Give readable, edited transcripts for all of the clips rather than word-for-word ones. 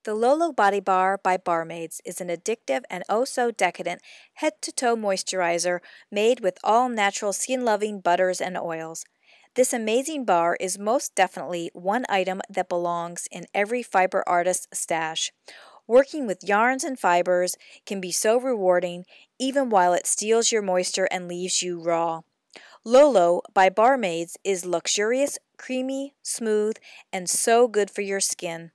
The Lolo Body Bar by Barmaids is an addictive and oh so decadent head-to-toe moisturizer made with all natural skin-loving butters and oils. This amazing bar is most definitely one item that belongs in every fiber artist's stash. Working with yarns and fibers can be so rewarding even while it steals your moisture and leaves you raw. Lolo by Barmaids is luxurious, creamy, smooth, and so good for your skin.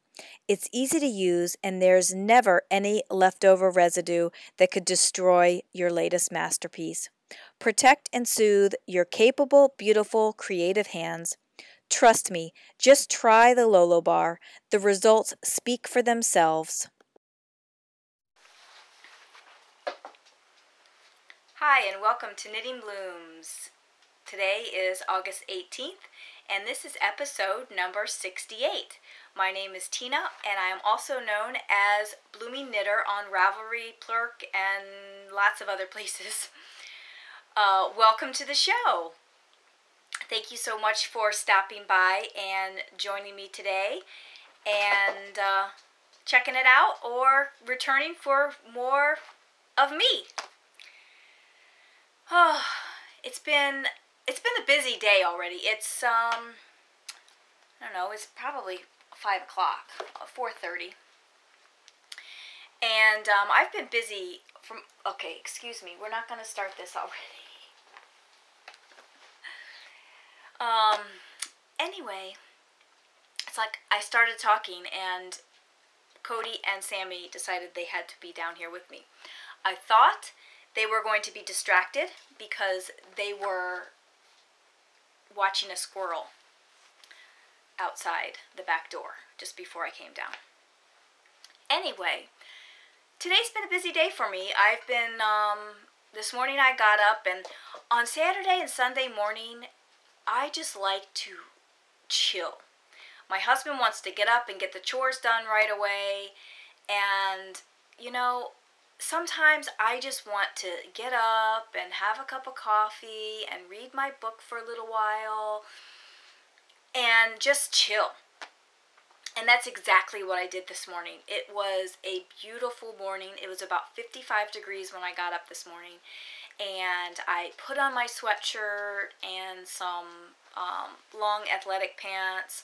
It's easy to use, and there's never any leftover residue that could destroy your latest masterpiece. Protect and soothe your capable, beautiful, creative hands. Trust me, just try the Lolo Bar. The results speak for themselves. Hi, and welcome to Knitting Blooms. Today is August 18th, and this is episode number 68. My name is Tina, and I am also known as Bloomingknitter on Ravelry, Plurk, and lots of other places. Welcome to the show. Thank you so much for stopping by and joining me today and checking it out or returning for more of me. Oh, it's been a busy day already. It's I don't know, it's probably 5 o'clock, 4:30. And I've been busy from, okay, excuse me, we're not going to start this already. Anyway, it's like I started talking and Cody and Sammy decided they had to be down here with me. I thought they were going to be distracted because they were watching a squirrel outside the back door just before I came down. Anyway, today's been a busy day for me. I've been, this morning I got up, and on Saturday and Sunday morning, I just like to chill. My husband wants to get up and get the chores done right away, and, you know, sometimes I just want to get up and have a cup of coffee and read my book for a little while and just chill. And that's exactly what I did this morning. It was a beautiful morning. It was about 55 degrees when I got up this morning. And I put on my sweatshirt and some long athletic pants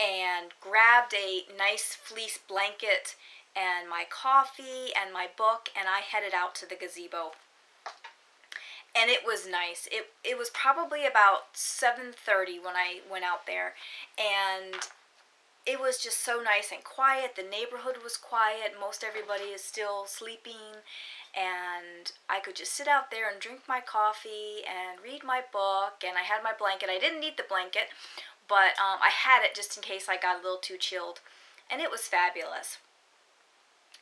and grabbed a nice fleece blanket and my coffee and my book, and I headed out to the gazebo. And it was nice. It was probably about 7:30 when I went out there, and it was just so nice and quiet. The neighborhood was quiet. Most everybody is still sleeping, and I could just sit out there and drink my coffee and read my book, and I had my blanket. I didn't need the blanket, but I had it just in case I got a little too chilled, and it was fabulous.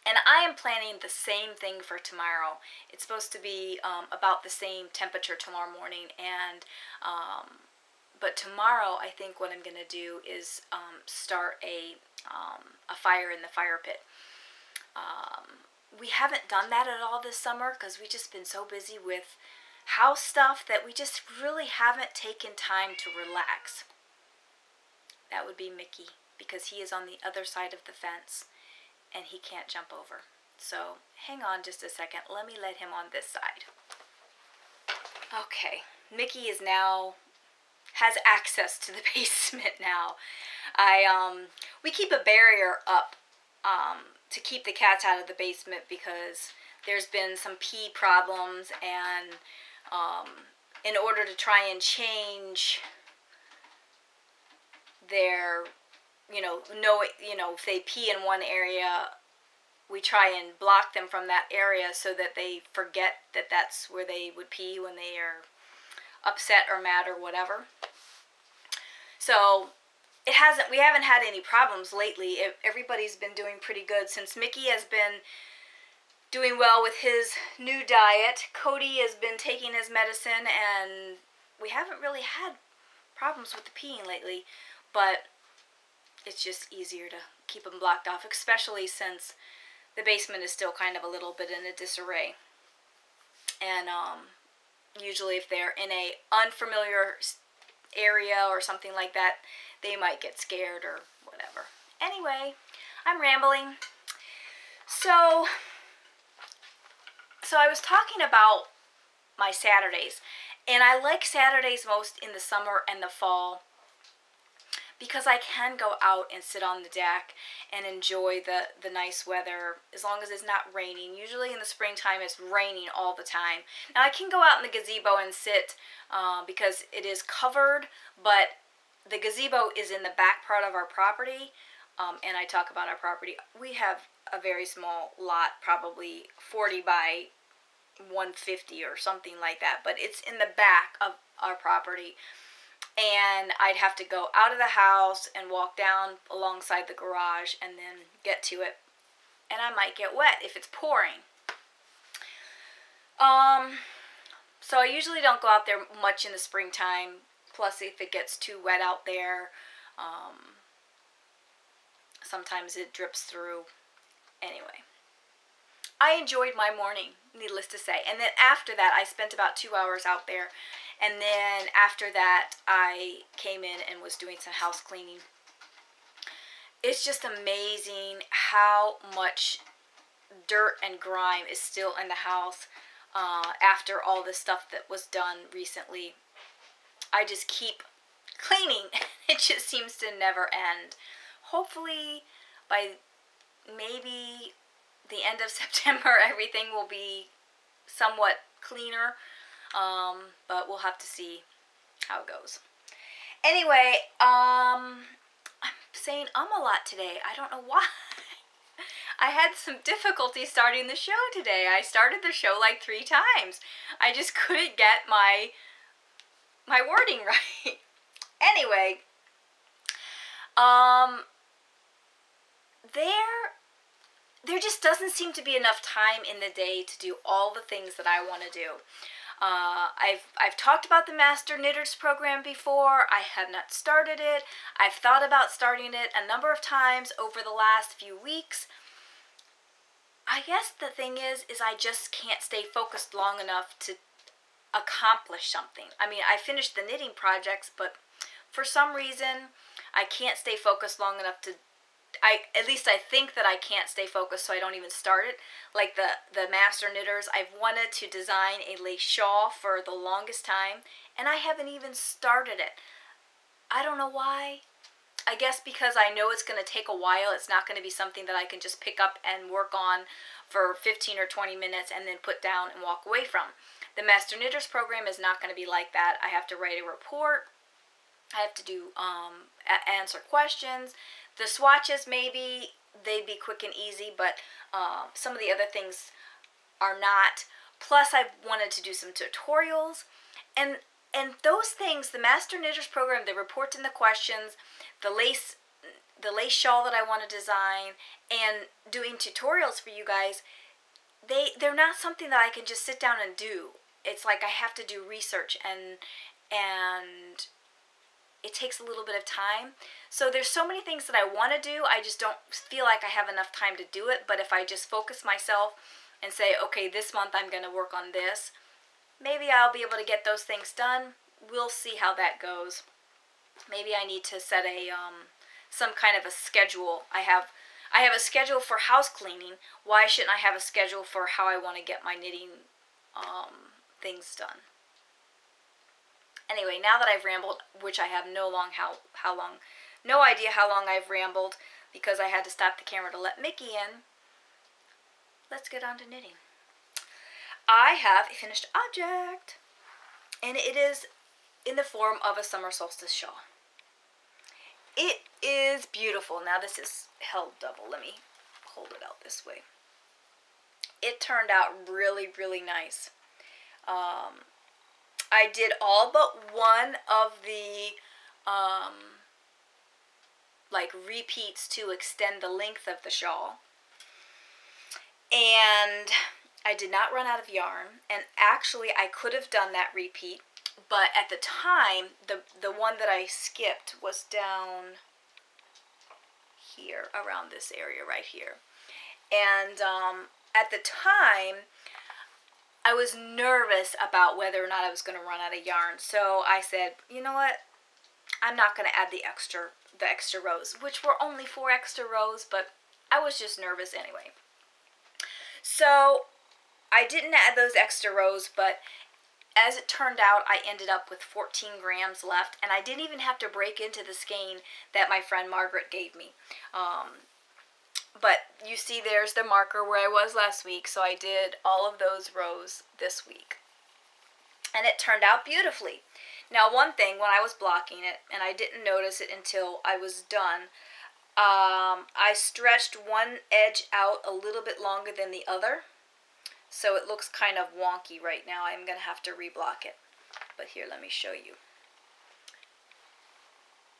And I am planning the same thing for tomorrow. It's supposed to be about the same temperature tomorrow morning, and but tomorrow I think what I'm going to do is start a fire in the fire pit. We haven't done that at all this summer because we've just been so busy with house stuff that we just really haven't taken time to relax. That would be Mickey, because he is on the other side of the fence and he can't jump over. So hang on just a second. Let me let him on this side. Okay, Mickey is now has access to the basement now. We keep a barrier up to keep the cats out of the basement because there's been some pee problems, and in order to try and change their, if they pee in one area, we try and block them from that area so that they forget that that's where they would pee when they are upset or mad or whatever. So we haven't had any problems lately. Everybody's been doing pretty good since Mickey has been doing well with his new diet. Cody has been taking his medicine, and we haven't really had problems with the peeing lately, but it's just easier to keep them blocked off, especially since the basement is still kind of a little bit in a disarray. And usually if they're in a unfamiliar area or something like that, they might get scared or whatever. Anyway, I'm rambling. So I was talking about my Saturdays, and I like Saturdays most in the summer and the fall because I can go out and sit on the deck and enjoy the nice weather as long as it's not raining. Usually in the springtime it's raining all the time. Now I can go out in the gazebo and sit because it is covered, but the gazebo is in the back part of our property, and I talk about our property. We have a very small lot, probably 40 by 150 or something like that, but it's in the back of our property. And I'd have to go out of the house and walk down alongside the garage and then get to it. And I might get wet if it's pouring. So I usually don't go out there much in the springtime. Plus, if it gets too wet out there, sometimes it drips through. Anyway, I enjoyed my morning, needless to say. And then after that, I spent about 2 hours out there. And then after that, I came in and was doing some house cleaning. It's just amazing how much dirt and grime is still in the house after all the stuff that was done recently. I just keep cleaning. It just seems to never end. Hopefully, by maybe the end of September, everything will be somewhat cleaner. But we'll have to see how it goes. Anyway, I'm saying a lot today. I don't know why. I had some difficulty starting the show today. I started the show like 3 times. I just couldn't get my wording right. Anyway, there just doesn't seem to be enough time in the day to do all the things that I want to do. I've talked about the Master Knitters program before. I have not started it. I've thought about starting it a number of times over the last few weeks. I guess the thing is I just can't stay focused long enough to accomplish something. I mean, I finished the knitting projects, but for some reason, I can't stay focused long enough to at least I think that I can't stay focused, so I don't even start it. Like the Master Knitters, I've wanted to design a lace shawl for the longest time, and I haven't even started it. I don't know why. I guess because I know it's going to take a while. It's not going to be something that I can just pick up and work on for 15 or 20 minutes and then put down and walk away from. The Master Knitters program is not going to be like that. I have to write a report. I have to do answer questions. The swatches, maybe they'd be quick and easy, but some of the other things are not. Plus, I've wanted to do some tutorials, and those things, the Master Knitters program, the reports and the questions, the lace shawl that I want to design, and doing tutorials for you guys, they're not something that I can just sit down and do. It's like I have to do research, and it takes a little bit of time. So there's so many things that I want to do. I just don't feel like I have enough time to do it. But if I just focus myself and say, okay, this month I'm going to work on this, maybe I'll be able to get those things done. We'll see how that goes. Maybe I need to set a some kind of a schedule. I have a schedule for house cleaning. Why shouldn't I have a schedule for how I want to get my knitting things done? Anyway, now that I've rambled, which I have no idea how long I've rambled because I had to stop the camera to let Mickey in, let's get on to knitting. I have a finished object, and it is in the form of a summer solstice shawl. It is beautiful. Now this is held double. Let me hold it out this way. It turned out really, really nice. I did all but one of the like repeats to extend the length of the shawl, and I did not run out of yarn. And actually I could have done that repeat, but at the time the one that I skipped was down here, around this area right here, and at the time I was nervous about whether or not I was going to run out of yarn. So I said, you know what? I'm not going to add the extra rows, which were only 4 extra rows, but I was just nervous anyway. So I didn't add those extra rows, but as it turned out, I ended up with 14 grams left, and I didn't even have to break into the skein that my friend Margaret gave me. But you see there's the marker where I was last week, so I did all of those rows this week. And it turned out beautifully. Now, one thing, when I was blocking it, and I didn't notice it until I was done, I stretched one edge out a little bit longer than the other, so it looks kind of wonky right now. I'm going to have to reblock it. But here, let me show you.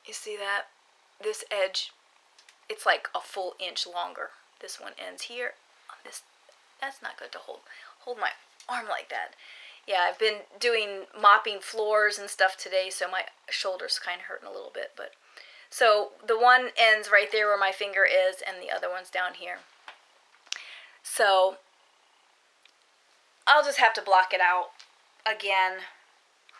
You see that? This edge, it's like a full inch longer. This one ends here. That's not good to hold my arm like that. Yeah, I've been doing mopping floors and stuff today, so my shoulder's kind of hurting a little bit. But so the one ends right there where my finger is, and the other one's down here. So I'll just have to block it out again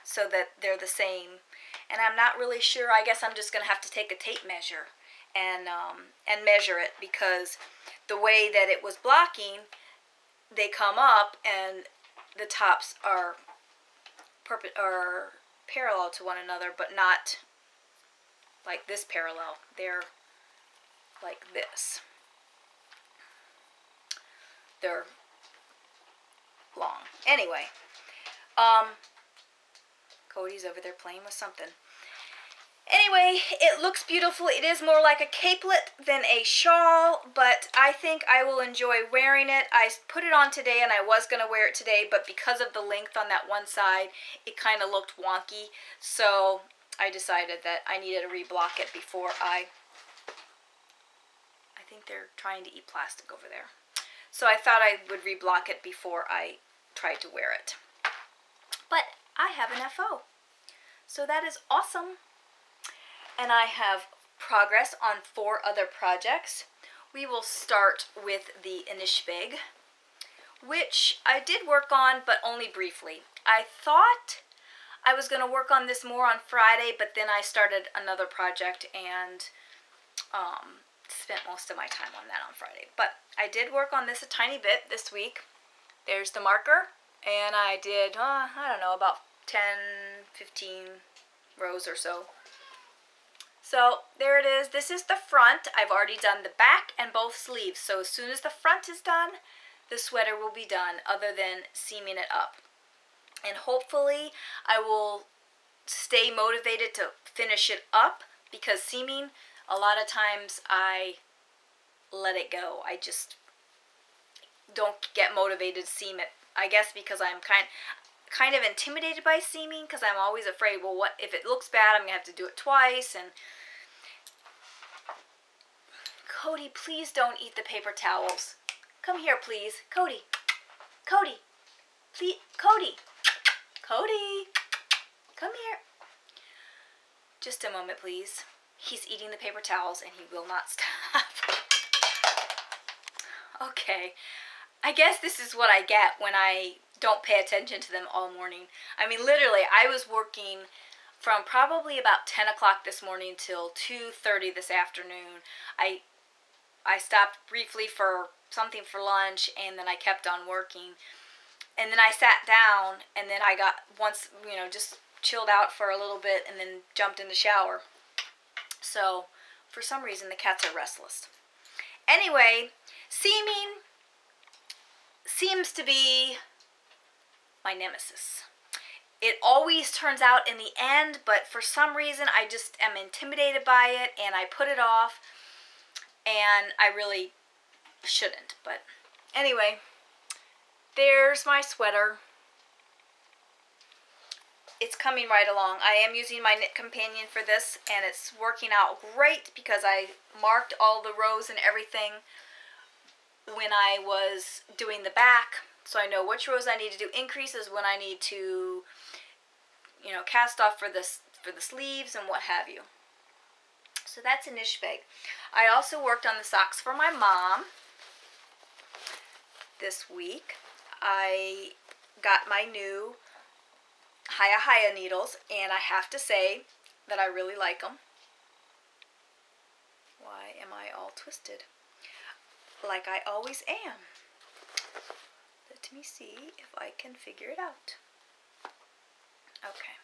so that they're the same. And I'm not really sure. I guess I'm just going to have to take a tape measure and measure it, because the way that it was blocking, they come up and the tops are parallel to one another, but not like this parallel. They're like this. They're long. Anyway, Cody's over there playing with something. Anyway, it looks beautiful. It is more like a capelet than a shawl, but I think I will enjoy wearing it. I put it on today, and I was going to wear it today, but because of the length on that one side, it kind of looked wonky. So I decided that I needed to reblock it before I think they're trying to eat plastic over there. So I thought I would reblock it before I tried to wear it. But I have an FO. So that is awesome. And I have progress on 4 other projects. We will start with the Inishbeg, which I did work on, but only briefly. I thought I was going to work on this more on Friday, but then I started another project and spent most of my time on that on Friday. But I did work on this a tiny bit this week. There's the marker, and I did, I don't know, about 10, 15 rows or so. So there it is. This is the front. I've already done the back and both sleeves. So as soon as the front is done, the sweater will be done, other than seaming it up. And hopefully I will stay motivated to finish it up, because seaming, a lot of times I let it go. I just don't get motivated to seam it. I guess because I'm kind of intimidated by seaming, because I'm always afraid, well, what if it looks bad? I'm going to have to do it twice. And Cody, please don't eat the paper towels. Come here, please. Cody. Cody. Please. Cody. Cody. Come here. Just a moment, please. He's eating the paper towels, and he will not stop. Okay. I guess this is what I get when I don't pay attention to them all morning. I mean, literally, I was working from probably about 10 o'clock this morning till 2:30 this afternoon. I stopped briefly for something for lunch, and then I kept on working. And then I sat down, and then I got, once, just chilled out for a little bit, and then jumped in the shower. So, for some reason, the cats are restless. Anyway, seaming seems to be my nemesis. It always turns out in the end, but for some reason I just am intimidated by it, and I put it off, and I really shouldn't. But anyway, there's my sweater. It's coming right along. I am using my Knit Companion for this, and it's working out great, because I marked all the rows and everything when I was doing the back, so I know which rows I need to do increases, when I need to, cast off for the sleeves and what have you. So that's an Inishbeg. I also worked on the socks for my mom this week. I got my new Hiya needles, and I have to say that I really like them. Why am I all twisted? like I always am. Let me see if I can figure it out. Okay.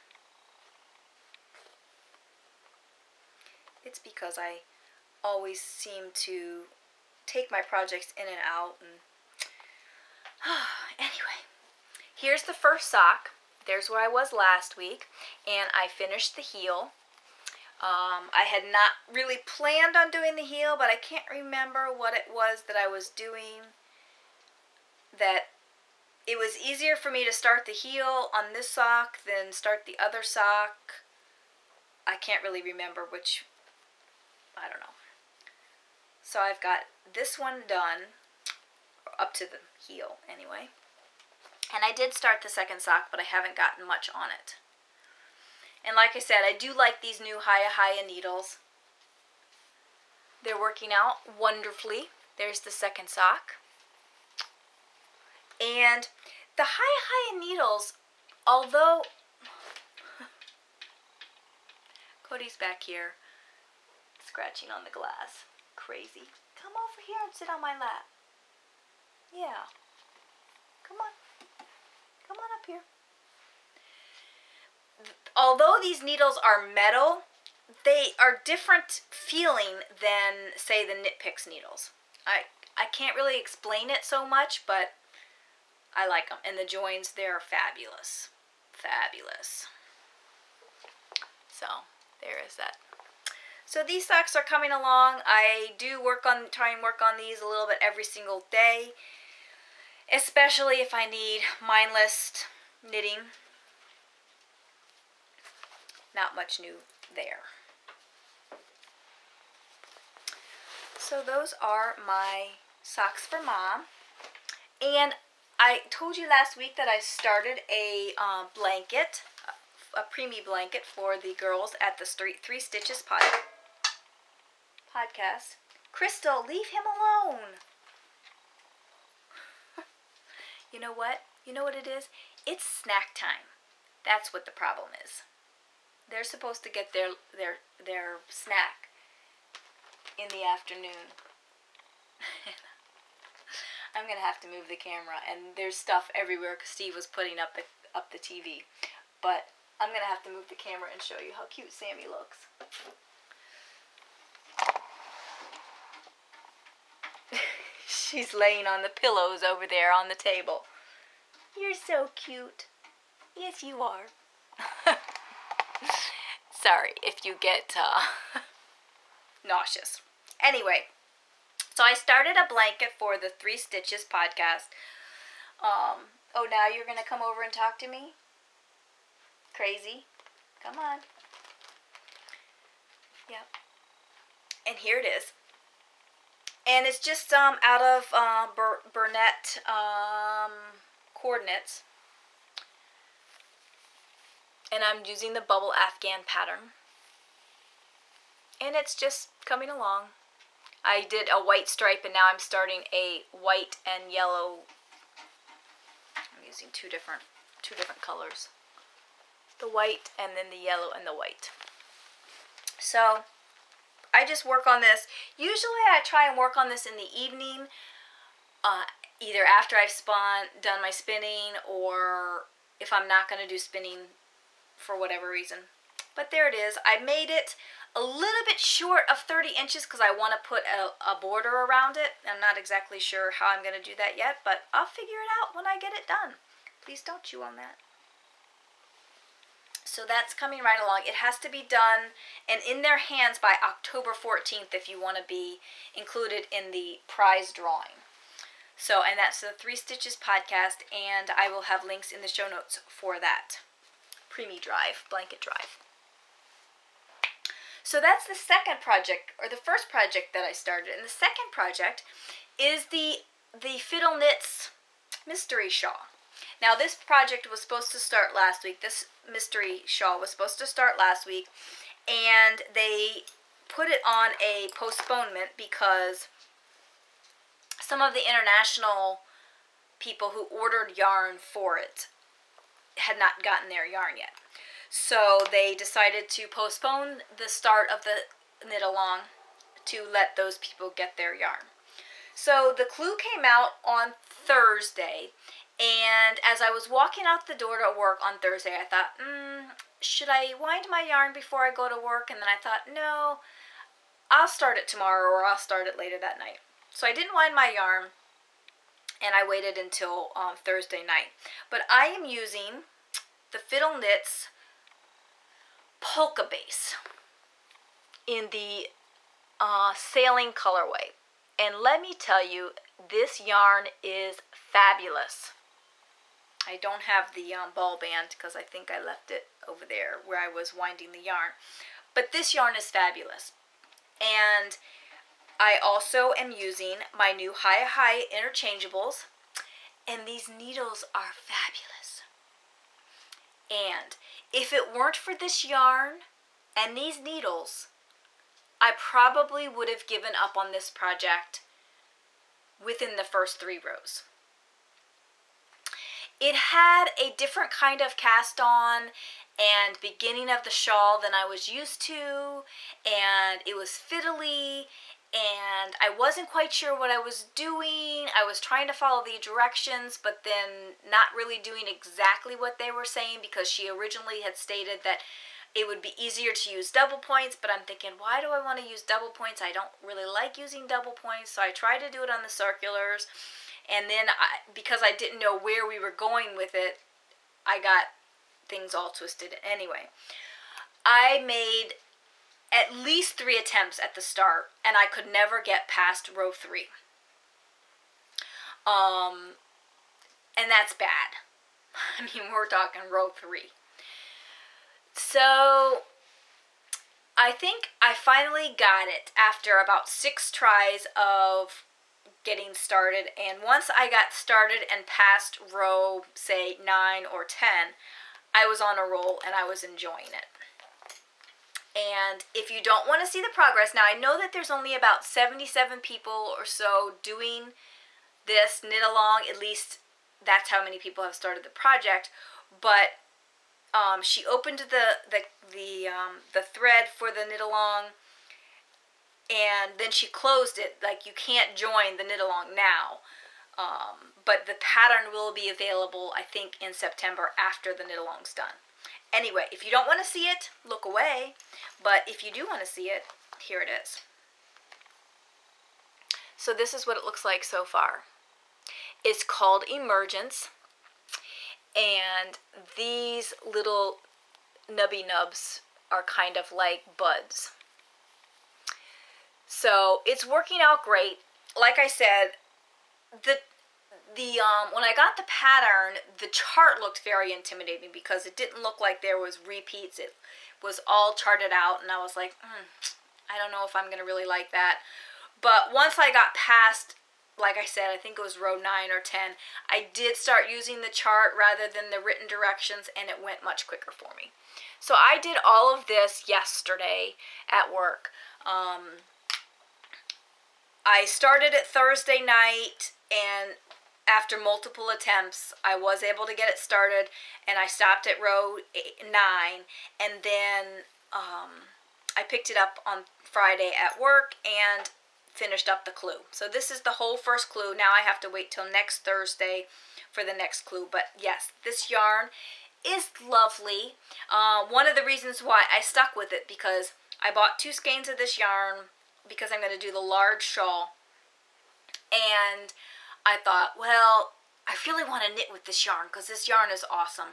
It's because I always seem to take my projects in and out. And anyway, here's the first sock. There's where I was last week, and I finished the heel. I had not really planned on doing the heel, but I can't remember what it was that I was doing. That it was easier for me to start the heel on this sock than start the other sock. I can't really remember which, I don't know. So I've got this one done, up to the heel anyway. And I did start the second sock, but I haven't gotten much on it. And like I said, I do like these new Hiya needles. They're working out wonderfully. There's the second sock. And the Hiya needles, although Cody's back here scratching on the glass. Crazy. Come over here and sit on my lap. Yeah. Come on. Come on up here. Although these needles are metal, they are different feeling than, say, the Knit Picks needles. I can't really explain it so much, but I like them. And the joins, they're fabulous. Fabulous. So, there is that. So these socks are coming along. I do try and work on these a little bit every single day, especially if I need mindless knitting. Not much new there. So those are my socks for Mom. And I told you last week that I started a blanket, a preemie blanket for the girls at the Three Stitches podcast. Crystal, leave him alone. You know what? You know what it is? It's snack time. That's what the problem is. They're supposed to get their snack in the afternoon. I'm gonna have to move the camera, and there's stuff everywhere because Steve was putting up the TV. But I'm gonna have to move the camera and show you how cute Sammy looks. She's laying on the pillows over there on the table. You're so cute. Yes, you are. Sorry if you get nauseous. Anyway, so I started a blanket for the Three Stitches podcast. Oh, now you're going to come over and talk to me? Crazy. Come on. Yep. And here it is. And it's just out of Burnett coordinates. And I'm using the bubble Afghan pattern. And it's just coming along. I did a white stripe, and now I'm starting a white and yellow. I'm using two different colors. The white and then the yellow and the white. So I just work on this. Usually I try and work on this in the evening, either after I've done my spinning, or if I'm not going to do spinning for whatever reason. But there it is. I made it a little bit short of 30 inches because I want to put a border around it. I'm not exactly sure how I'm going to do that yet, but I'll figure it out when I get it done. Please don't chew on that. So that's coming right along. It has to be done and in their hands by October 14th if you want to be included in the prize drawing. So, and that's the Three Stitches podcast, and I will have links in the show notes for that preemie drive, blanket drive. So that's the second project, or the first project that I started. And the second project is the Fiddle Knits mystery shawl. Now this project was supposed to start last week. This mystery shawl was supposed to start last week, and they put it on a postponement because some of the international people who ordered yarn for it had not gotten their yarn yet. So they decided to postpone the start of the knit along to let those people get their yarn. So the clue came out on Thursday, and as I was walking out the door to work on Thursday, I thought, should I wind my yarn before I go to work? And then I thought, no, I'll start it tomorrow, or I'll start it later that night. So I didn't wind my yarn, and I waited until Thursday night. But I am using the Fiddle Knits Polka Base in the Sailing colorway. And let me tell you, this yarn is fabulous. I don't have the ball band because I think I left it over there where I was winding the yarn. But this yarn is fabulous. And I also am using my new Hi interchangeables. And these needles are fabulous. And if it weren't for this yarn and these needles, I probably would have given up on this project within the first 3 rows. It had a different kind of cast on and beginning of the shawl than I was used to, and it was fiddly, and I wasn't quite sure what I was doing. I was trying to follow the directions, but then not really doing exactly what they were saying, because she originally had stated that it would be easier to use double points, but I'm thinking, why do I want to use double points? I don't really like using double points, so I tried to do it on the circulars, and then because I didn't know where we were going with it, I got things all twisted. Anyway, I made at least 3 attempts at the start, and I could never get past row 3. And that's bad. I mean, we're talking row 3. So I think I finally got it after about 6 tries of getting started, and once I got started and past row, say, 9 or 10, I was on a roll and I was enjoying it. And if you don't want to see the progress, now I know that there's only about 77 people or so doing this knit along, at least that's how many people have started the project, but she opened the thread for the knit along, and then she closed it. Like, you can't join the knit along now, but the pattern will be available, I think, in September after the knit along's done. Anyway, if you don't want to see it, look away, but if you do want to see it, here it is. So this is what it looks like so far. It's called Emergence, and these little nubby nubs are kind of like buds. So it's working out great. Like I said, when I got the pattern, the chart looked very intimidating because it didn't look like there was repeats. It was all charted out, and I was like, I don't know if I'm going to really like that. But once I got past, like I said, I think it was row 9 or 10, I did start using the chart rather than the written directions, and it went much quicker for me. So I did all of this yesterday at work. I started it Thursday night, and after multiple attempts, I was able to get it started, and I stopped at row 9, and then I picked it up on Friday at work and finished up the clue. So this is the whole first clue. Now I have to wait till next Thursday for the next clue. But yes, this yarn is lovely. One of the reasons why I stuck with it, because I bought 2 skeins of this yarn because I'm going to do the large shawl, and I thought, well, I really want to knit with this yarn because this yarn is awesome.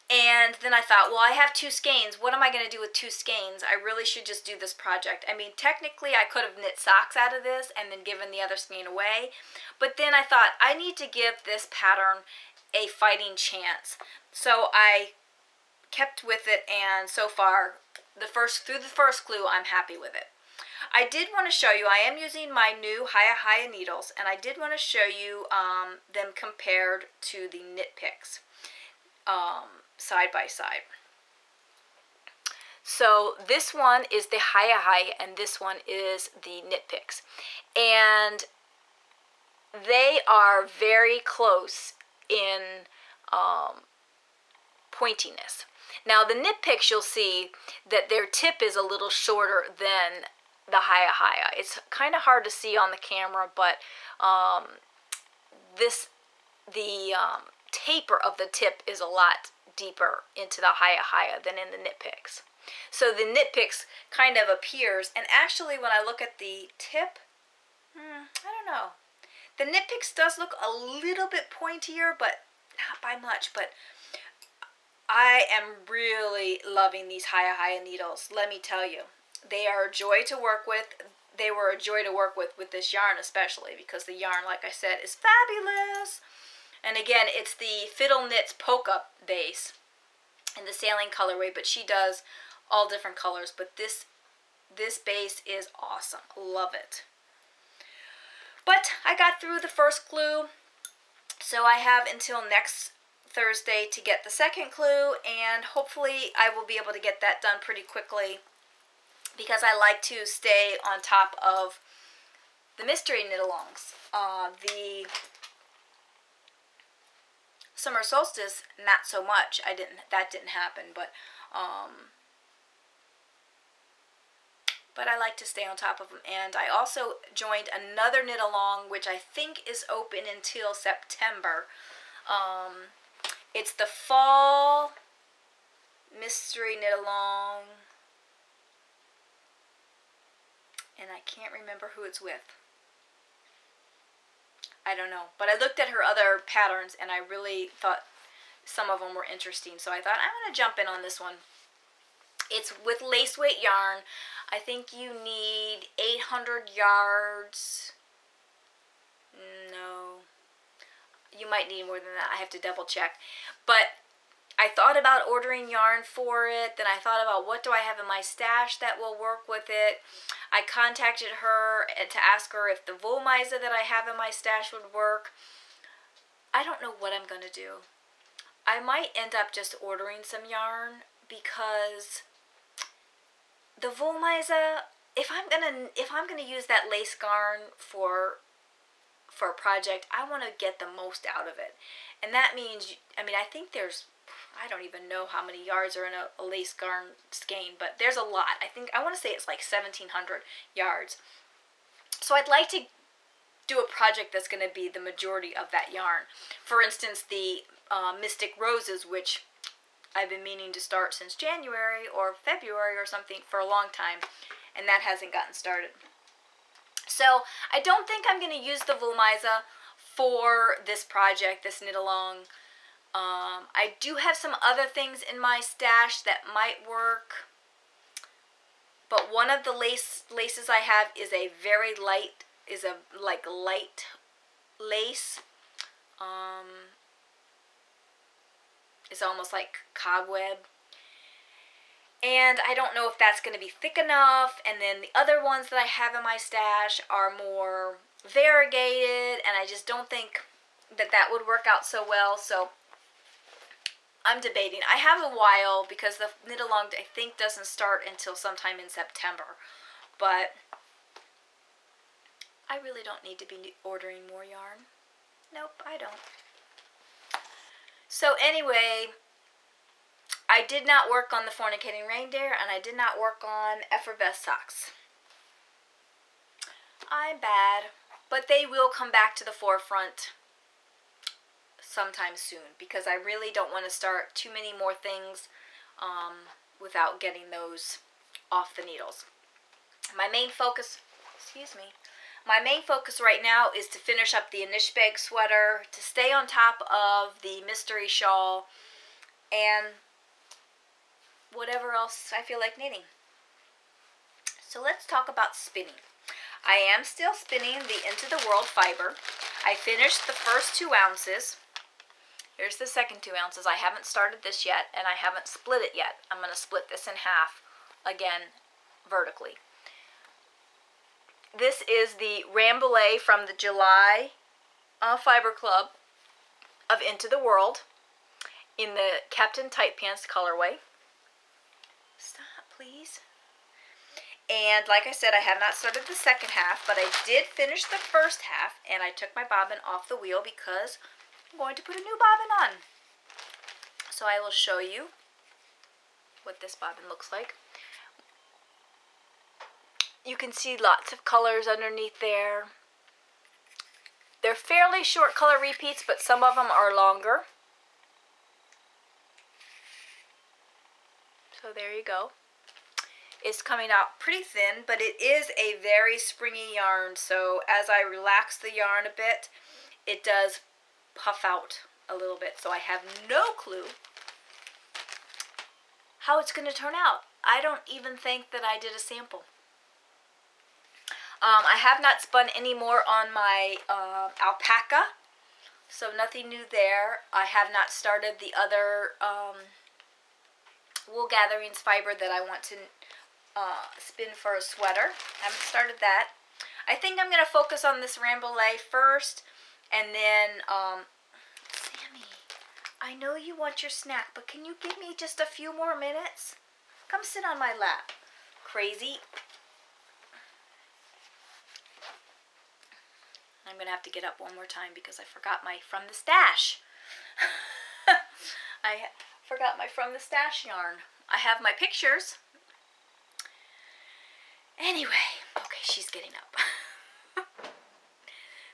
And then I thought, well, I have 2 skeins. What am I going to do with 2 skeins? I really should just do this project. I mean, technically, I could have knit socks out of this and then given the other skein away. But then I thought, I need to give this pattern a fighting chance. So I kept with it, and so far, through the first clue, I'm happy with it. I did want to show you, I am using my new Hiya needles, and I did want to show you them compared to the knit picks side by side. So this one is the Hiya, and this one is the knit picks, and they are very close in pointiness. Now the knit picks, you'll see that their tip is a little shorter than the haya. It's kind of hard to see on the camera, but the taper of the tip is a lot deeper into the haya than in the knit picks. So the knit picks kind of appears, and actually when I look at the tip, I don't know. The knit picks does look a little bit pointier, but not by much. But I am really loving these haya needles. Let me tell you, they are a joy to work with. They were a joy to work with this yarn especially, because the yarn, like I said, is fabulous. And again, it's the Fiddle Knits Polka base in the sailing colorway, but she does all different colors. But this base is awesome. Love it. But I got through the first glue, so I have until next Thursday to get the second glue, and hopefully I will be able to get that done pretty quickly, because I like to stay on top of the mystery knit-alongs. The summer solstice, not so much. That didn't happen, but I like to stay on top of them. And I also joined another knit-along, which I think is open until September. It's the Fall Mystery Knit-along, and I can't remember who it's with. I don't know, but I looked at her other patterns and I really thought some of them were interesting, so I thought I'm going to jump in on this one. It's with lace weight yarn. I think you need 800 yards. No, you might need more than that. I have to double check. But I thought about ordering yarn for it. Then I thought about, what do I have in my stash that will work with it. I contacted her to ask her if the Wollmeise that I have in my stash would work. I don't know what I'm going to do. I might end up just ordering some yarn, because the Wollmeise, if I'm gonna use that lace yarn for a project, I want to get the most out of it. And that means, I think there's, I don't even know how many yards are in a lace yarn skein, but there's a lot. I want to say it's like 1,700 yards. So I'd like to do a project that's going to be the majority of that yarn. For instance, the Mystic Roses, which I've been meaning to start since January or February or something for a long time, and that hasn't gotten started. So I don't think I'm going to use the Wollmeise for this project, this knit-along. I do have some other things in my stash that might work, but one of the laces I have is a very light, light lace. It's almost like cobweb. And I don't know if that's going to be thick enough. And then the other ones that I have in my stash are more variegated, and I just don't think that would work out so well. So I'm debating. I have a while, because the knit-along I think doesn't start until sometime in September. But I really don't need to be ordering more yarn. Nope, I don't. So anyway, I did not work on the Fornicating Reindeer, and I did not work on Effervesced socks. I'm bad, but they will come back to the forefront sometime soon, because I really don't want to start too many more things without getting those off the needles. My main focus, my main focus right now is to finish up the Inishbeg sweater, to stay on top of the mystery shawl, and whatever else I feel like knitting. So let's talk about spinning. I am still spinning the Into the World fiber. I finished the first 2 ounces. Here's the second 2 ounces. I haven't started this yet, and I haven't split it yet. I'm going to split this in half, again, vertically. This is the Ramble from the July Fiber Club of Into the World in the Captain Tight Pants colorway. Stop, please. And like I said, I have not started the second half, but I did finish the first half, and I took my bobbin off the wheel because I'm going to put a new bobbin on. So I will show you what this bobbin looks like. You can see lots of colors underneath there. They're fairly short color repeats, but some of them are longer. So there you go. It's coming out pretty thin, but it is a very springy yarn. So as I relax the yarn a bit, it does puff out a little bit. So I have no clue how it's going to turn out. I don't even think that I did a sample. I have not spun any more on my alpaca, so nothing new there. I have not started the other wool gatherings fiber that I want to spin for a sweater. Haven't started that. I think I'm going to focus on this ramble first, and then, Sammy, I know you want your snack, but can you give me just a few more minutes? Come sit on my lap. Crazy. I'm going to have to get up one more time because I forgot my from the stash. I forgot my from the stash yarn. I have my pictures. Anyway, okay, she's getting up.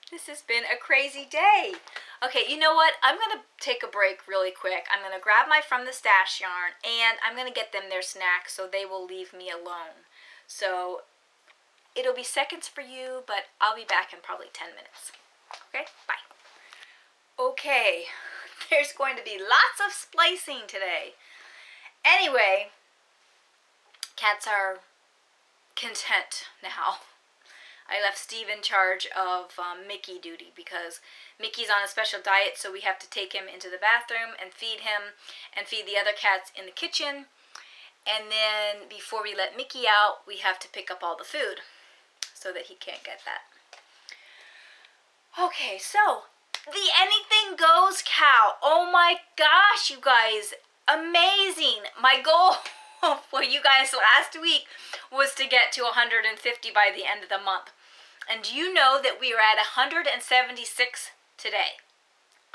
This has been a crazy day. Okay, you know what? I'm going to take a break really quick. I'm going to grab my from the stash yarn, and I'm going to get them their snack so they will leave me alone. So it'll be seconds for you, but I'll be back in probably 10 minutes. Okay, bye. Okay, there's going to be lots of splicing today. Anyway, cats are content now. I left Steve in charge of Mickey duty because Mickey's on a special diet, so we have to take him into the bathroom and feed him and feed the other cats in the kitchen. And then before we let Mickey out, we have to pick up all the food so that he can't get that. Okay, so the anything goes cow. Oh my gosh, you guys, amazing. My goal for you guys last week was to get to 150 by the end of the month. And do you know that we are at 176 today?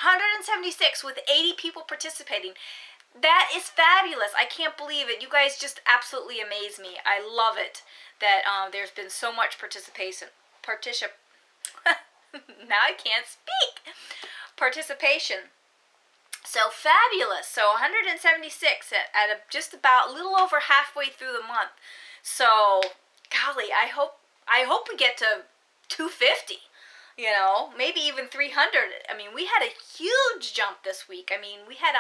176 with 80 people participating. That is fabulous. I can't believe it. You guys just absolutely amaze me. I love it that there's been so much participation. Now I can't speak. Participation. So fabulous. So 176 at just about a little over halfway through the month. So golly, I hope we get to 250. You know, maybe even 300. I mean, we had a huge jump this week. I mean, we had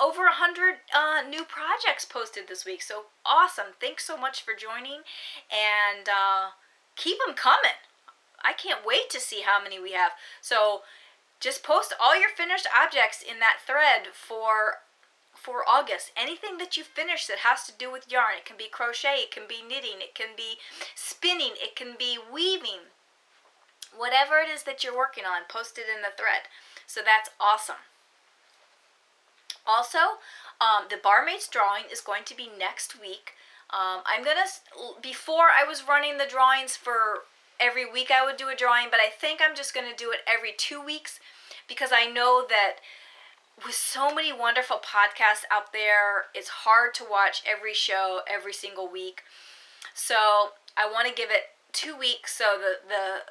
over 100 new projects posted this week. So awesome. Thanks so much for joining, and keep them coming. I can't wait to see how many we have. So just post all your finished objects in that thread for August. Anything that you finish that has to do with yarn. It can be crochet, it can be knitting, it can be spinning, it can be weaving. Whatever it is that you're working on, post it in the thread. So that's awesome. Also, the Barmaid's drawing is going to be next week. Before I was running the drawings for every week I would do a drawing, but I think I'm just going to do it every 2 weeks because I know that with so many wonderful podcasts out there, it's hard to watch every show every single week. So I want to give it 2 weeks so the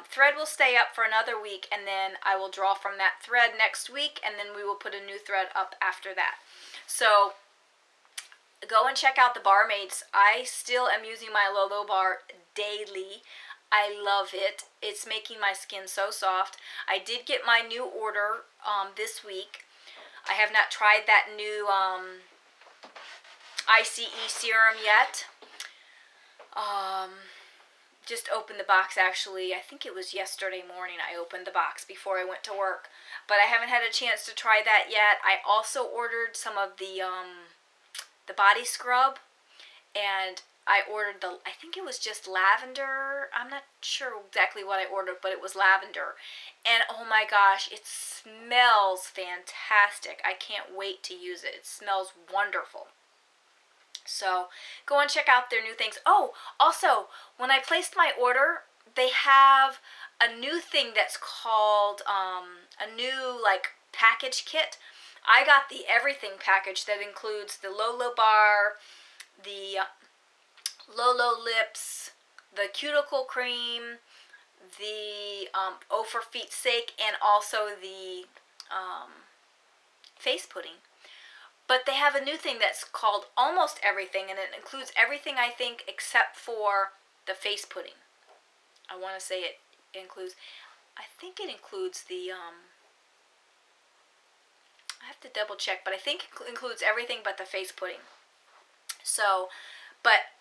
thread will stay up for another week, and then I will draw from that thread next week, and then we will put a new thread up after that. So go and check out the Barmaids. I still am using my Lolo bar daily. I love it. It's making my skin so soft. I did get my new order this week. I have not tried that new ICE serum yet. Just opened the box actually. I think it was yesterday morning I opened the box before I went to work. But I haven't had a chance to try that yet. I also ordered some of the body scrub, and I ordered I think it was just lavender. I'm not sure exactly what I ordered, but it was lavender. And oh my gosh, it smells fantastic. I can't wait to use it. It smells wonderful. So go and check out their new things. Oh, also, when I placed my order, they have a new thing that's called a new package kit. I got the everything package that includes the Lolo bar, the Lolo Lips, the Cuticle Cream, the O for Feet's Sake, and also the face pudding. But they have a new thing that's called Almost Everything, and it includes everything, I think, except for the face pudding. I want to say it includes, I think it includes the, I have to double check, but I think it includes everything but the face pudding. So, but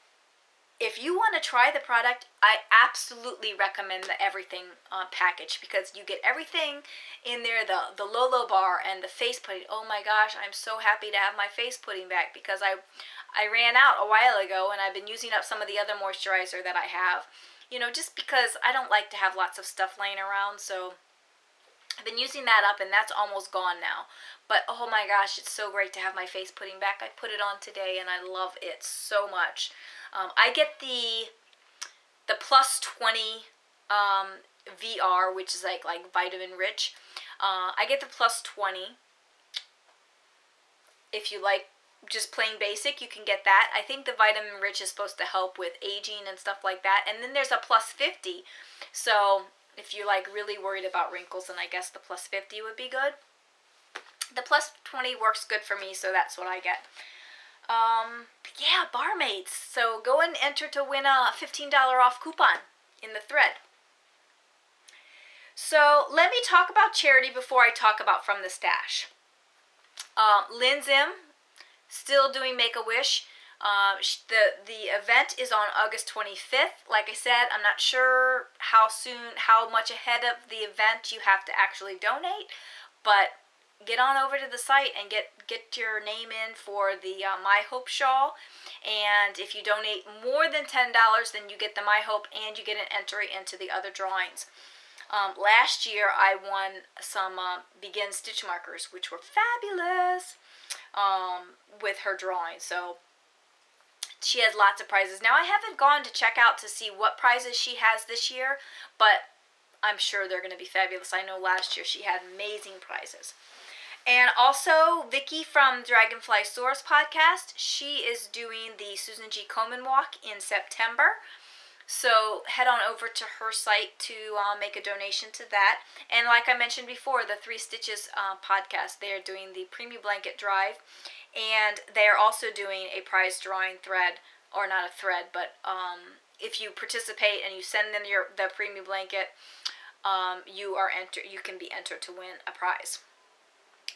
if you want to try the product, I absolutely recommend the everything package, because you get everything in there, the Lolo bar and the face pudding. Oh my gosh, I'm so happy to have my face pudding back, because I ran out a while ago, and I've been using up some of the other moisturizer that I have, you know, just because I don't like to have lots of stuff laying around. So I've been using that up, and that's almost gone now. But oh my gosh, it's so great to have my face pudding back. I put it on today, and I love it so much. I get the plus 20 VR, which is like vitamin rich. I get the plus 20. If you like just plain basic, you can get that. I think the vitamin rich is supposed to help with aging and stuff like that. And then there's a plus 50. So if you're like really worried about wrinkles, then I guess the plus 50 would be good. The plus 20 works good for me, so that's what I get. Yeah, barmaids. So go and enter to win a $15 off coupon in the thread. So let me talk about charity before I talk about From the Stash. Lynn Zim, still doing Make-A-Wish. The event is on August 25th. Like I said, I'm not sure how much ahead of the event you have to actually donate, but get on over to the site and get your name in for the My Hope shawl. And if you donate more than $10, then you get the My Hope, and you get an entry into the other drawings. Last year I won some Begin stitch markers, which were fabulous, with her drawing. So she has lots of prizes. Now I haven't gone to check out to see what prizes she has this year, but I'm sure they're going to be fabulous. I know last year she had amazing prizes. And also, Vicki from Dragonfly Source podcast, she is doing the Susan G. Komen walk in September. So head on over to her site to make a donation to that. And like I mentioned before, the Three Stitches podcast, they are doing the Preemie Blanket Drive. And they are also doing a prize drawing thread, or not a thread, but if you participate and you send them the Preemie Blanket, you can be entered to win a prize.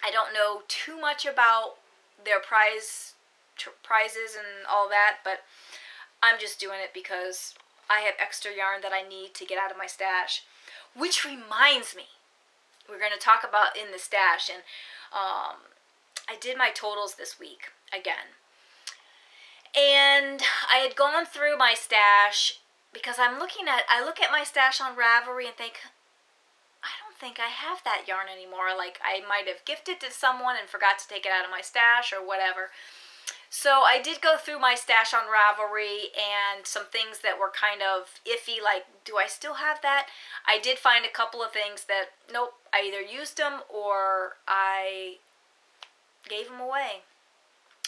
I don't know too much about their prizes and all that, but I'm just doing it because I have extra yarn that I need to get out of my stash. Which reminds me, we're going to talk about in the stash, and I did my totals this week again. And I had gone through my stash because I look at my stash on Ravelry and think, I don't think I have that yarn anymore. Like, I might have gifted to someone and forgot to take it out of my stash or whatever. So I did go through my stash on Ravelry, and some things that were kind of iffy, like, do I still have that? I did find a couple of things that, nope, I either used them or I gave them away.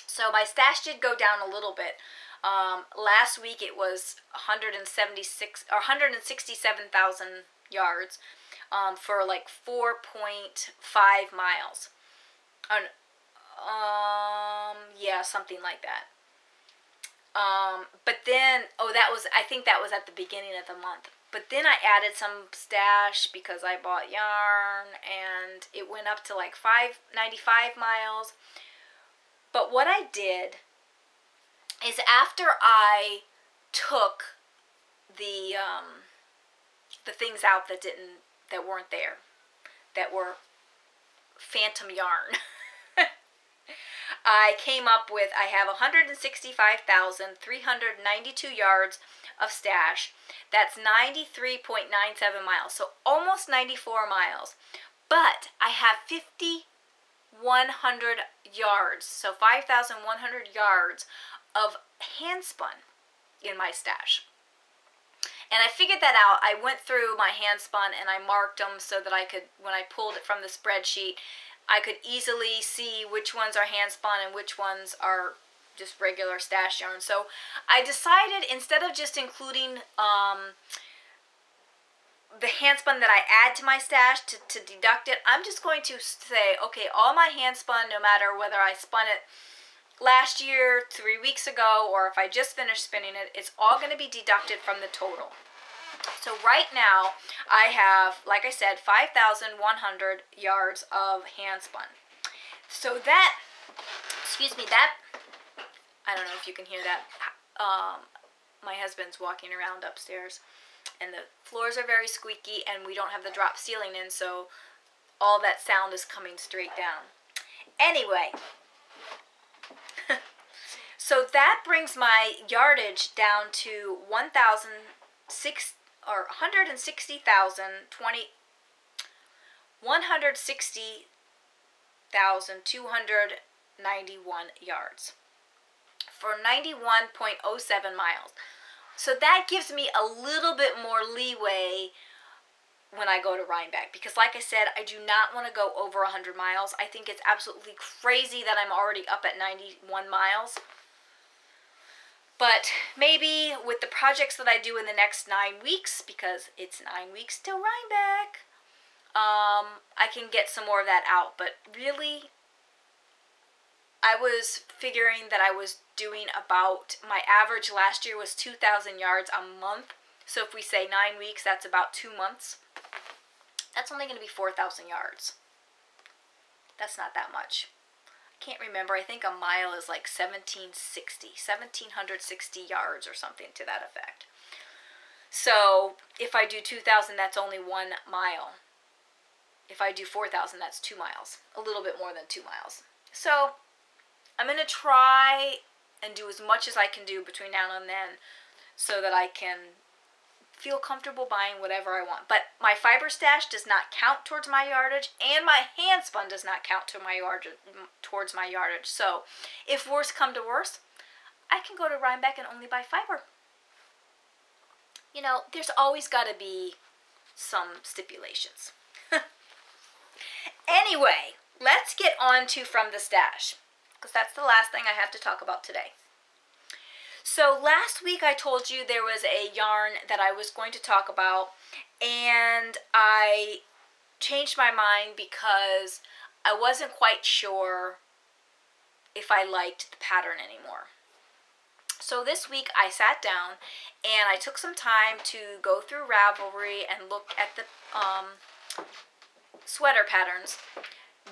So my stash did go down a little bit. Last week it was 167,000 yards. For like 4.5 miles. Yeah, something like that. But then, I think that was at the beginning of the month. But then I added some stash because I bought yarn, and it went up to like 595 miles. But what I did is, after I took the things out that weren't there, that were phantom yarn, I came up with, I have 165,392 yards of stash. That's 93.97 miles, so almost 94 miles. But I have 5,100 yards, so 5,100 yards of hand spun in my stash. And I figured that out. I went through my hand spun and I marked them so that I could, when I pulled it from the spreadsheet, I could easily see which ones are hand spun and which ones are just regular stash yarn. So I decided, instead of just including the handspun that I add to my stash to deduct it, I'm just going to say, okay, all my handspun, no matter whether I spun it last year, 3 weeks ago, or if I just finished spinning it, it's all going to be deducted from the total. So right now, I have, like I said, 5,100 yards of handspun. So that, excuse me, that, I don't know if you can hear that. My husband's walking around upstairs, and the floors are very squeaky, and we don't have the drop ceiling in, so all that sound is coming straight down. Anyway, so that brings my yardage down to 160,291 yards for 91.07 miles. So that gives me a little bit more leeway when I go to Rhinebeck, because like I said, I do not want to go over 100 miles. I think it's absolutely crazy that I'm already up at 91 miles. But maybe with the projects that I do in the next 9 weeks, because it's 9 weeks till Rhinebeck, I can get some more of that out. But really, I was figuring that I was doing about, my average last year was 2,000 yards a month. So if we say 9 weeks, that's about 2 months. That's only going to be 4,000 yards. That's not that much. I can't remember. I think a mile is like 1,760 yards or something to that effect. So if I do 2,000, that's only 1 mile. If I do 4,000, that's 2 miles. A little bit more than 2 miles. So I'm going to try and do as much as I can do between now and then so that I can feel comfortable buying whatever I want. But my fiber stash does not count towards my yardage, and my handspun does not count to my towards my yardage. So if worse come to worse, I can go to Rhinebeck and only buy fiber. You know, there's always got to be some stipulations. Anyway, let's get on to From the Stash, because that's the last thing I have to talk about today. So last week I told you there was a yarn that I was going to talk about, and I changed my mind because I wasn't quite sure if I liked the pattern anymore. So this week I sat down and I took some time to go through Ravelry and look at the sweater patterns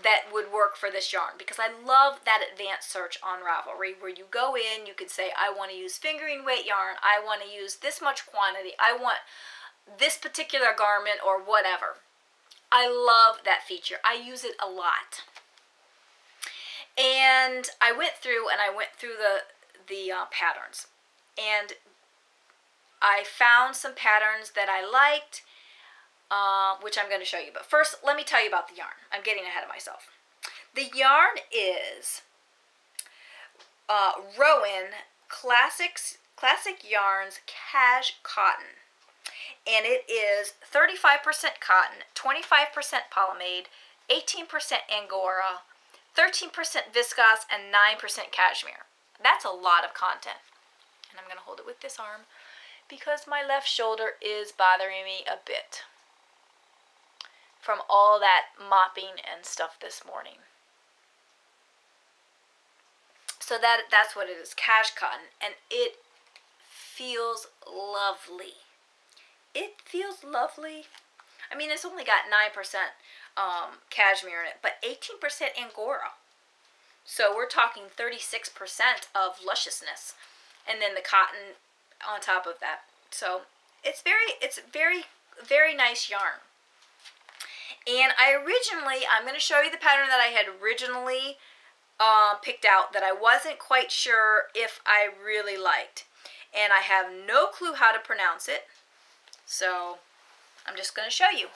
that would work for this yarn, because I love that advanced search on Ravelry where you go in, you can say, I want to use fingering weight yarn, I want to use this much quantity, I want this particular garment or whatever. I love that feature. I use it a lot. And I went through the patterns, and I found some patterns that I liked, which I'm going to show you. But first, let me tell you about the yarn. I'm getting ahead of myself. The yarn is Rowan Classic Yarns Cash Cotton. And it is 35% cotton, 25% polyamide, 18% Angora, 13% viscose, and 9% cashmere. That's a lot of content. And I'm going to hold it with this arm because my left shoulder is bothering me a bit from all that mopping and stuff this morning. So that's what it is, cash cotton, and it feels lovely. It feels lovely. I mean, it's only got 9% cashmere in it, but 18% Angora. So we're talking 36% of lusciousness, and then the cotton on top of that. So it's very nice yarn. And I'm going to show you the pattern that I had originally picked out that I wasn't quite sure if I really liked. And I have no clue how to pronounce it. So I'm just going to show you.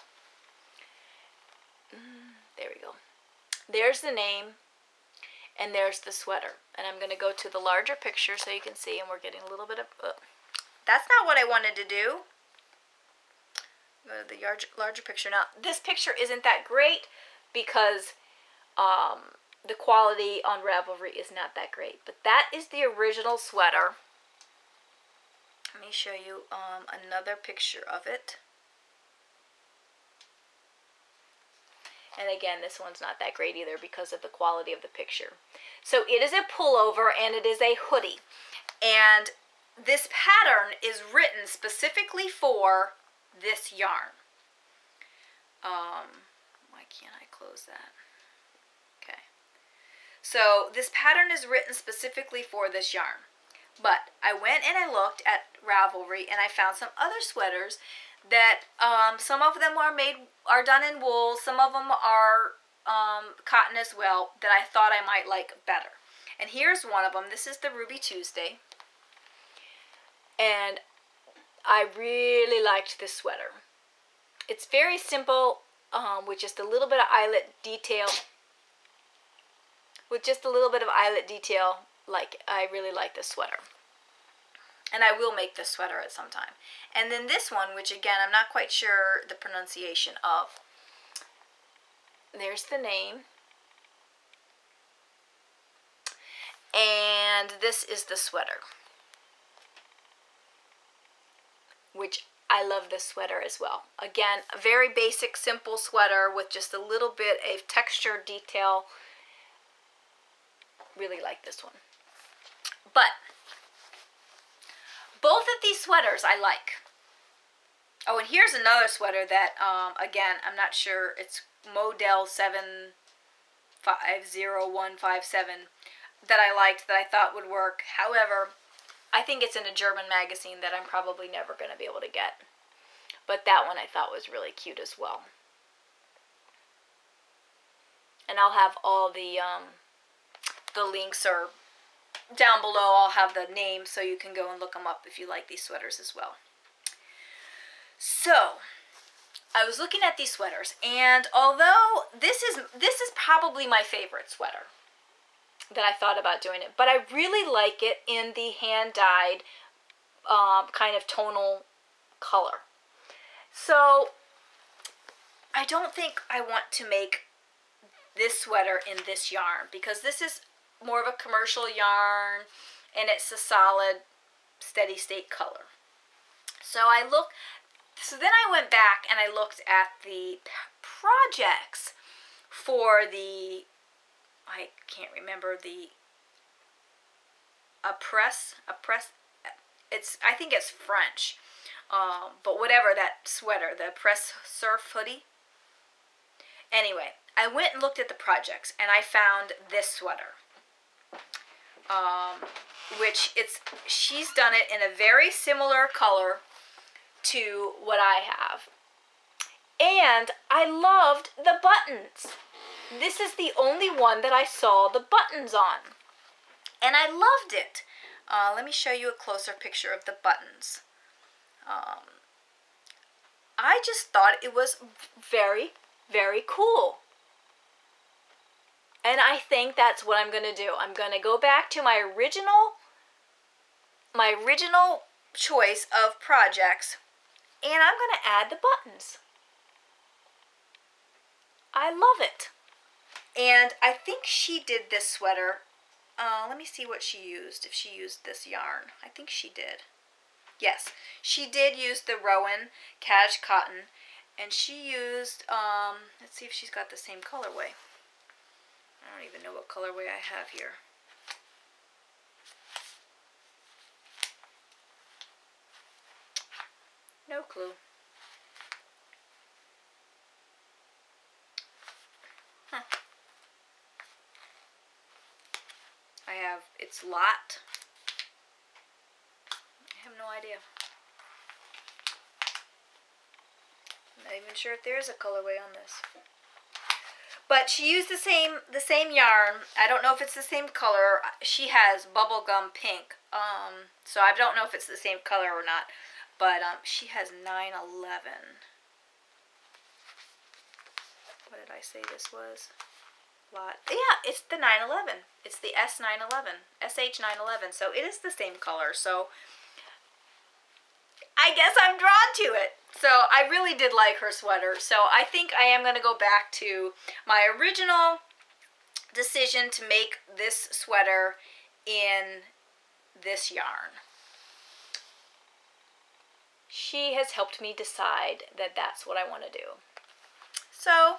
There we go. There's the name, and there's the sweater. And I'm going to go to the larger picture so you can see, and we're getting a little bit of... that's not what I wanted to do. Go to the larger picture. Now, this picture isn't that great because the quality on Ravelry is not that great. But that is the original sweater. Let me show you another picture of it. And again, this one's not that great either because of the quality of the picture. So it is a pullover and it is a hoodie. And this pattern is written specifically for this yarn. Why can't I close that? Okay. So this pattern is written specifically for this yarn. But I went and I looked at Ravelry and I found some other sweaters that some of them are done in wool, some of them are cotton as well, that I thought I might like better. And here's one of them. This is the Ruby Tuesday. And I really liked this sweater. It's very simple, with just a little bit of eyelet detail. Like, I really like this sweater. And I will make this sweater at some time. And then this one, which again, I'm not quite sure the pronunciation of. There's the name. And this is the sweater. Which I love this sweater as well. Again, a very basic, simple sweater with just a little bit of texture detail. Really like this one. But both of these sweaters I like. Oh, and here's another sweater that, again, I'm not sure. It's Model 750157 that I liked, that I thought would work. However, I think it's in a German magazine that I'm probably never going to be able to get. But that one I thought was really cute as well. And I'll have all the links are down below. I'll have the names so you can go and look them up if you like these sweaters as well. So, I was looking at these sweaters, and although this is probably my favorite sweater that I thought about doing it, but I really like it in the hand-dyed kind of tonal color. So, I don't think I want to make this sweater in this yarn, because this is more of a commercial yarn, and it's a solid, steady state color. So then I went back and I looked at the projects for the, I can't remember, the I think it's French, but whatever that sweater, the press surf hoodie. Anyway, I went and looked at the projects and I found this sweater. Which she's done it in a very similar color to what I have. And I loved the buttons. This is the only one that I saw the buttons on. And I loved it. Let me show you a closer picture of the buttons. I just thought it was very, very cool. And I think that's what I'm going to do. I'm going to go back to my original choice of projects, and I'm going to add the buttons. I love it. And I think she did this sweater. Let me see what she used, if she used this yarn. I think she did. Yes, she did use the Rowan Cash Cotton, and she used, let's see if she's got the same colorway. I don't even know what colorway I have here. No clue. Huh. I have, it's lot. I have no idea. I'm not even sure if there's a colorway on this. But she used the same yarn. I don't know if it's the same color. She has bubblegum pink. So I don't know if it's the same color or not. But she has 911. What did I say this was? Lot. Yeah, it's the 911. It's the S911. SH911. So it is the same color. So I guess I'm drawn to it. So I really did like her sweater. So I think I am going to go back to my original decision to make this sweater in this yarn. She has helped me decide that that's what I want to do. So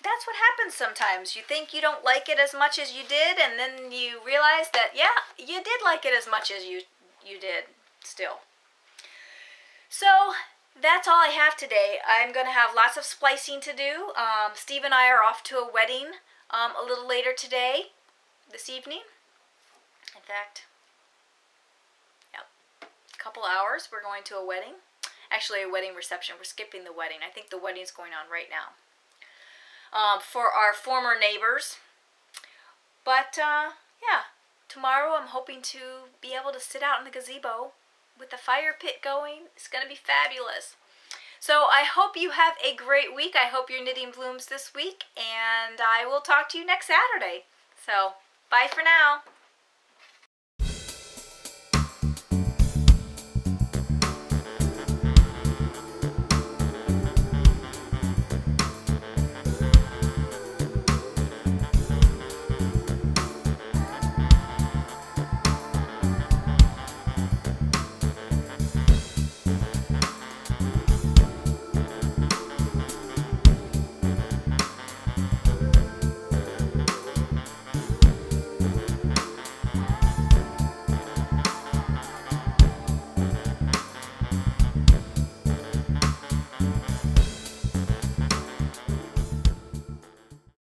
that's what happens sometimes. You think you don't like it as much as you did, and then you realize that, yeah, you did like it as much as you did still. So that's all I have today. I'm going to have lots of splicing to do. Steve and I are off to a wedding a little later today, this evening. In fact, yep, a couple hours we're going to a wedding. Actually, a wedding reception. We're skipping the wedding. I think the wedding's going on right now. For our former neighbors. But, yeah, tomorrow I'm hoping to be able to sit out in the gazebo with the fire pit going. It's going to be fabulous. So I hope you have a great week. I hope you're knitting blooms this week, and I will talk to you next Saturday. So, bye for now.